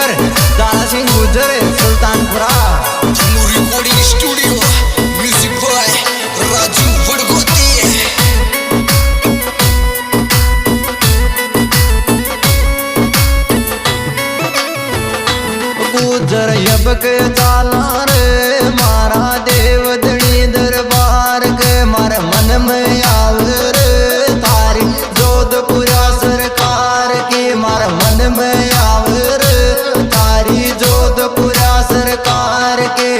Singer Dara Singh Gujar Sultanpura. Recording studio music by Raju Wadgoti. गुजर यबक चाला रे मारा देवधनी दरबार के मारे मन में आवर तारी जोधपुरा सरकार की मारे मन में आवर तारी जोधपुरा सरकार के।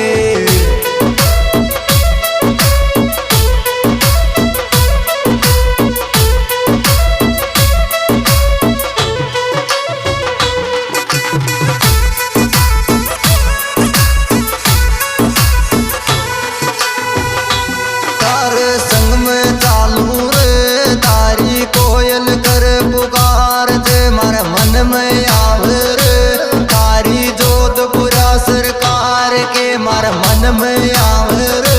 संग में चालू रे तारी कोयल कर पुकार जे मारे मन में आवर तारी जोधपुरा सरकार के मारे मन में आवर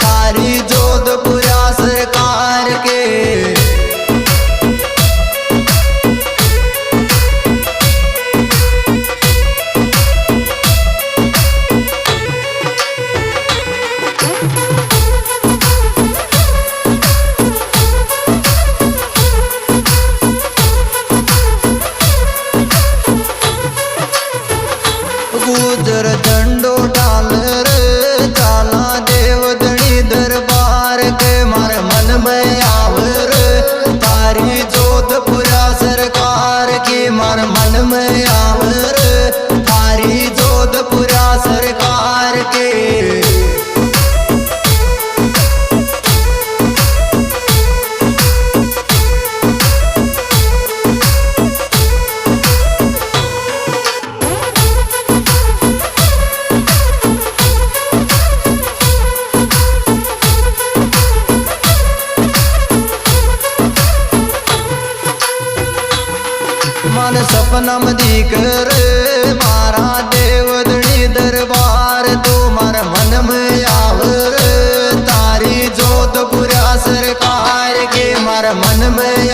तारी जोधपुरा सरकार के। गुजर झंडो डाल रे चाला देवधनी दरबार के मारे मन में आवर तारी जोधपुरा सरकार की मारे मन में आवर तारी जोधपुरा सरकार के। मन सपना में दिख रे मारा देवधनी दरबार तो मारे मन में आवर तारी जोधपुरा सरकार के मारे मन में